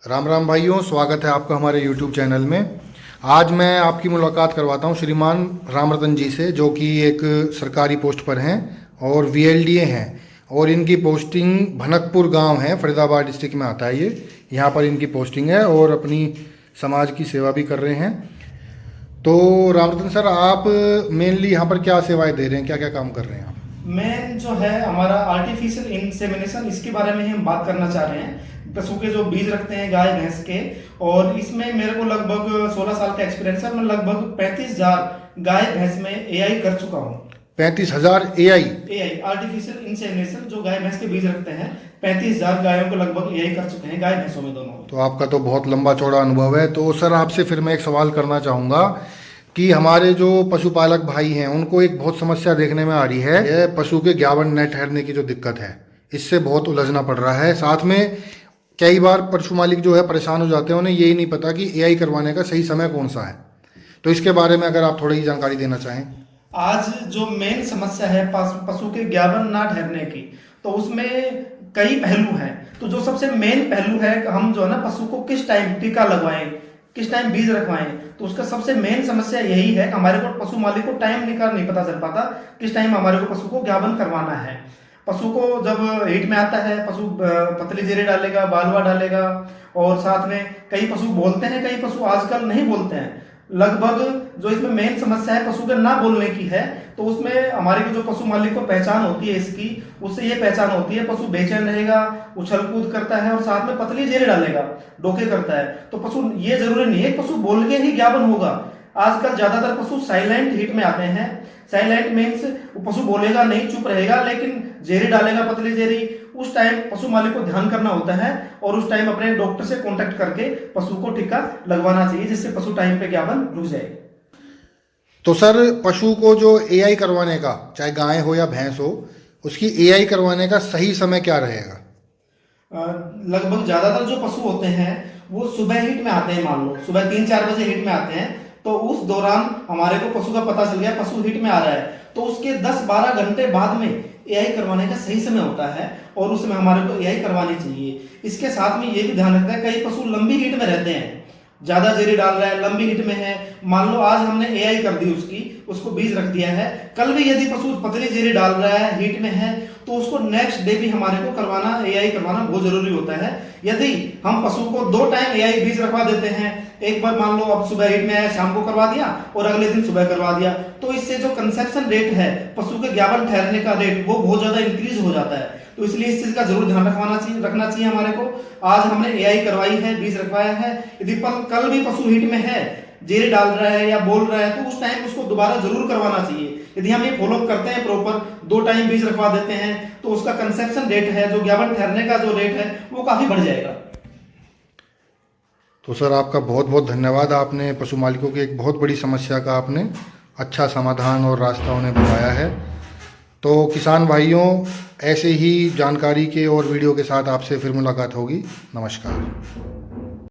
राम राम भाइयों, स्वागत है आपका हमारे YouTube चैनल में। आज मैं आपकी मुलाकात करवाता हूं श्रीमान रामरतन जी से, जो कि एक सरकारी पोस्ट पर हैं और VLDA हैं। और इनकी पोस्टिंग भनकपुर गांव है, फरीदाबाद डिस्ट्रिक्ट में आता है। ये यहाँ पर इनकी पोस्टिंग है और अपनी समाज की सेवा भी कर रहे हैं। तो रामरतन सर, आप मेनली यहाँ पर क्या सेवाएँ दे रहे हैं, क्या क्या काम कर रहे हैं आप? मेन जो है हमारा आर्टिफिशियल इंसेमिनेशन, इसके बारे में ही हम बात करना चाह रहे हैं। पशु के जो बीज रखते हैं गाय भैंस के, और इसमें मेरे को लगभग 16 साल का एक्सपीरियंस है। मैं लगभग 35,000 गाय भैंस में AI कर चुका हूँ। 35,000 AI आर्टिफिशियल इंसेमिनेशन, जो गाय भैंस के बीज रखते हैं, 35,000 गायों को लगभग AI कर चुके हैं, गाय भैंसों में दोनों। तो आपका तो बहुत लंबा चौड़ा अनुभव है। तो सर, आपसे फिर मैं एक सवाल करना चाहूँगा कि हमारे जो पशुपालक भाई हैं उनको एक बहुत समस्या देखने में आ रही है। यह पशु के ग्यावन न ठहरने की जो दिक्कत है, इससे बहुत उलझना पड़ रहा है। साथ में कई बार पशु मालिक जो है परेशान हो जाते हैं, उन्हें यही नहीं पता कि AI करवाने का सही समय कौन सा है। तो इसके बारे में अगर आप थोड़ी जानकारी देना चाहें। आज जो मेन समस्या है पशु के ग्यावन ना ठहरने की, तो उसमें कई पहलू हैं। तो जो सबसे मेन पहलू है, हम जो है ना पशु को किस टाइम टीका लगवाएं, किस टाइम बीज रखवाएं, तो उसका सबसे मेन समस्या यही है कि हमारे को पशु मालिक को टाइम नहीं पता चल पाता किस टाइम हमारे को पशु को ग्यावन करवाना है। पशु को जब हीट में आता है, पशु पतली जेरे डालेगा, बालवा डालेगा, और साथ में कई पशु बोलते हैं, कई पशु आजकल नहीं बोलते हैं। लगभग जो इसमें मेन समस्या है पशु के ना बोलने की है। तो उसमें हमारे को जो पशु मालिक को पहचान होती है इसकी, उससे ये पहचान होती है पशु बेचैन रहेगा, उछल कूद करता है और साथ में पतली जेरे डालेगा, डोके करता है। तो पशु, ये जरूरी नहीं है पशु बोल के ही ज्ञापन होगा। आजकल ज्यादातर पशु साइलेंट हीट में आते हैं। साइलेंट मीन्स पशु बोलेगा नहीं, चुप रहेगा, लेकिन जेरी डालेगा, पतली जेरी। उस टाइम पशु मालिक को ध्यान करना होता है और उस टाइम अपने डॉक्टर से कांटेक्ट करके पशु को टीका लगवाना चाहिए, जिससे पशु टाइम पे ज्ञापन रुक जाए। तो सर, पशु को जो AI करवाने का, चाहे गाय हो या भैंस हो, उसकी AI करवाने का सही समय क्या रहेगा? लगभग ज्यादातर जो पशु होते हैं वो सुबह हीट में आते हैं। मान लो सुबह 3-4 बजे हीट में आते हैं, तो उस दौरान हमारे को पशु का पता चल गया पशु हीट में आ रहा है, तो उसके 10-12 घंटे बाद में AI करवाने का सही समय होता है और उस समय हमारे को AI करवानी चाहिए। इसके साथ में ये भी ध्यान रखना है, कई पशु लंबी हीट में रहते हैं, ज्यादा जेरी डाल रहा है, लंबी हीट में है। मान लो आज हमने AI कर दी उसको बीज रख दिया है, कल भी यदि पशु पतली जेरी डाल रहा है, हीट में है, तो उसको नेक्स्ट डे भी हमारे को करवाना, AI करवाना बहुत जरूरी होता है। यदि हम पशु को 2 टाइम AI बीज रखवा देते हैं, एक बार मान लो अब सुबह हीट में आया, शाम को करवा दिया और अगले दिन सुबह करवा दिया, तो इससे जो कंसेप्शन रेट है, पशु के ग्यावन ठहरने का रेट, वो बहुत ज्यादा इंक्रीज हो जाता है। तो इसलिए इस चीज का जरूर ध्यान रखना चाहिए हमारे को। आज हमने AI करवाई है, बीज रखवाया है, यदि कल भी पशु हीट में है, जेरे डाल रहा है या बोल रहा है, तो उस टाइम उसको दोबारा जरूर करवाना चाहिए। यदि हम ये फॉलोअप करते हैं प्रॉपर, 2 टाइम बीज रखवा देते हैं, तो उसका कंसेप्शन रेट है, जो ग्यावन ठहरने का जो रेट है, वो काफी बढ़ जाएगा। तो सर, आपका बहुत बहुत धन्यवाद। आपने पशु मालिकों की एक बहुत बड़ी समस्या का आपने अच्छा समाधान और रास्ता उन्हें बताया है। तो किसान भाइयों, ऐसे ही जानकारी के और वीडियो के साथ आपसे फिर मुलाकात होगी। नमस्कार।